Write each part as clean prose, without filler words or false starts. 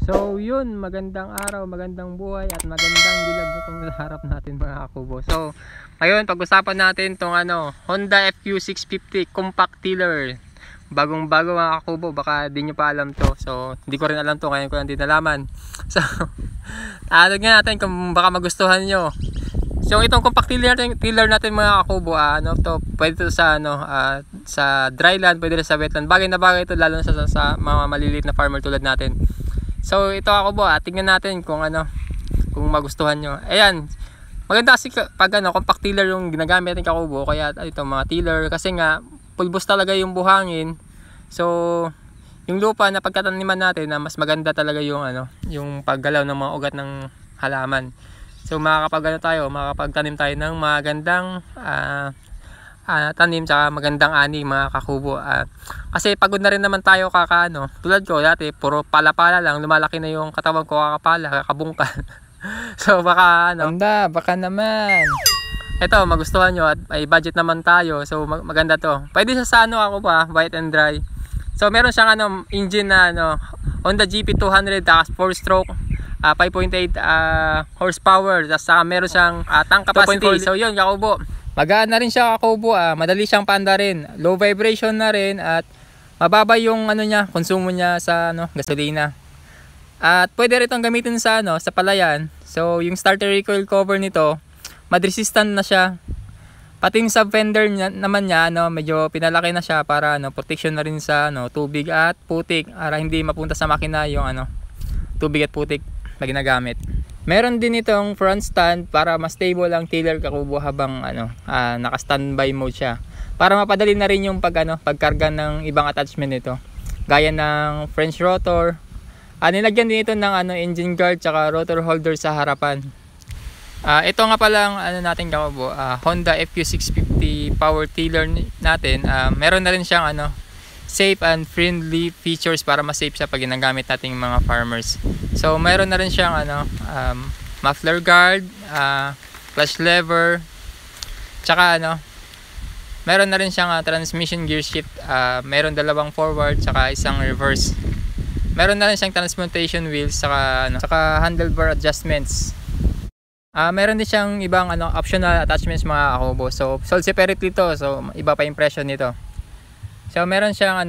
So yun, magandang araw, magandang buhay at magandang dilag itong harap natin mga kakubo. So ngayon pag-usapan natin tong Honda FQ650 compact tiller. Bagong bago mga kakubo, baka di nyo pa alam to. So hindi ko rin alam to, kaya ko lang din nalaman. So nga natin kung baka magustuhan nyo. So itong compact tiller natin mga kakubo, pwede to sa sa dryland, pwede rin sa wetland. Bagay na bagay ito lalo na sa mga maliliit na farmer tulad natin. So ito ako tingnan natin kung kung magustuhan nyo. Ayan, maganda kasi pag compact tiller yung ginagamit natin kakubo, kaya ito mga tiller kasi nga pulbos talaga yung buhangin. So yung lupa na pagtataniman natin na mas maganda talaga yung yung paggalaw ng mga ugat ng halaman. So makakapagtanim tayo ng magandang tanim sa magandang ani mga kakubo. Kasi pagod na rin naman tayo tulad ko dati puro pala-pala lang, lumalaki na yung katawan ko, kakabungkal. So baka baka naman ito magustuhan nyo at may budget naman tayo. So maganda to, pwede sa ako wet and dry. So meron siyang engine na Honda GP200 4 stroke, 5.8 horsepower, tapos meron siyang tank capacity. So yun kakubo, magaan na rin siya kakubo, madali siyang paandarin, low vibration na rin at mababa yung konsumo niya sa gasolina. At pwede rin itong gamitin sa sa palayan. So yung starter recoil cover nito, mud resistant na siya. Pati yung sub fender naman niya medyo pinalaki na siya para protection na rin sa tubig at putik, para hindi mapunta sa makina yung tubig at putik na ginagamit. Meron din itong front stand para mas stable ang tiller kakubo habang naka-standby mode siya. Para mapadali na rin yung pagkarga ng ibang attachment nito. Gaya ng French rotor. Nilagyan din ito ng engine guard tsaka rotor holder sa harapan. Ito nga palang natin kakubo, Honda FQ650 power tiller natin. Meron na rin siyang safe and friendly features para mas safe siya pag ginagamit nating mga farmers. So meron na rin siyang muffler guard, clutch lever, tsaka meron na rin siyang transmission gear shift, meron dalawang forward tsaka isang reverse. Meron na rin siyang transmutation wheels tsaka handlebar adjustments. Meron din siyang ibang optional attachments mga kakubo. So sold separately to, so iba pa impression nito. So meron siyang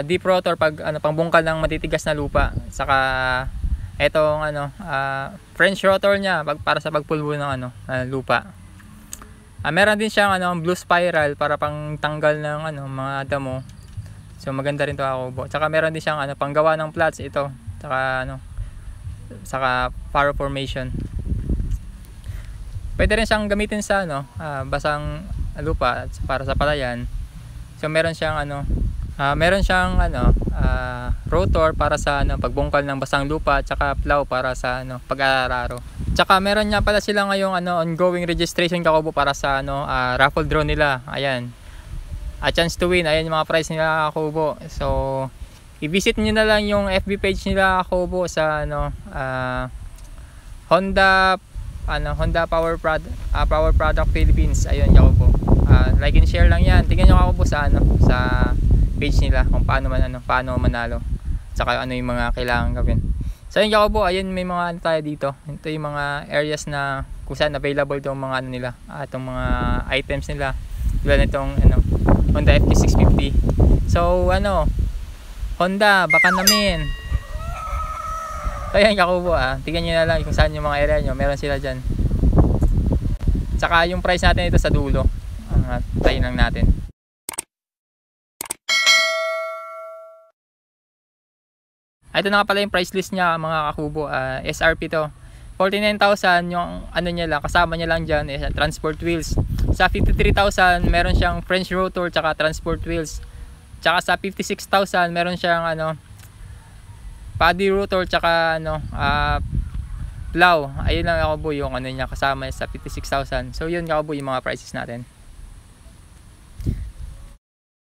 deep rotor pag pangbungkal ng matitigas na lupa. Saka etong French rotor niya para sa pagpulbo ng lupa. Meron din siyang blue spiral para pangtanggal ng mga damo. So maganda rin to ako. Saka meron din siyang panggawa ng flats ito. Saka saka furrow formation. Pwede rin siyang gamitin sa basang lupa para sa palayan. So meron siyang rotor para sa pagbungkal ng basang lupa, tsaka plow para sa pag-aararo. Tsaka meron niya pala sila ngayong ongoing registration kakubo para sa raffle draw nila. Ayan. A chance to win. Ayan yung mga prize nila kakubo. So i-visit niyo na lang yung FB page nila kakubo sa Honda Power Product Philippines. Ayun kakubo. Like and share lang yan. Tingnan nyo kakubo sa page nila kung paano manalo, saka yung mga kailangan gawin. So ayun kakubo, ayun may mga tayo dito. Ito yung mga areas na kung saan available itong mga nila, itong mga items nila. Tulad nitong Honda FQ650. So Honda baka namin. So ayun kakubo, tingnan nyo na lang kung saan yung mga area nyo, meron sila dyan. Saka yung price natin ito sa dulo, tayo lang natin. Ito na nga pala yung price list niya mga kakubo. SRP to 49,000 yung niya lang, kasama niya lang dyan transport wheels. Sa 53,000 meron siyang French rotor tsaka transport wheels. Tsaka sa 56,000 meron siyang paddy rotor tsaka plow. Ayun lang kakubo yung niya kasama sa 56,000. So yun kakubo yung mga prices natin.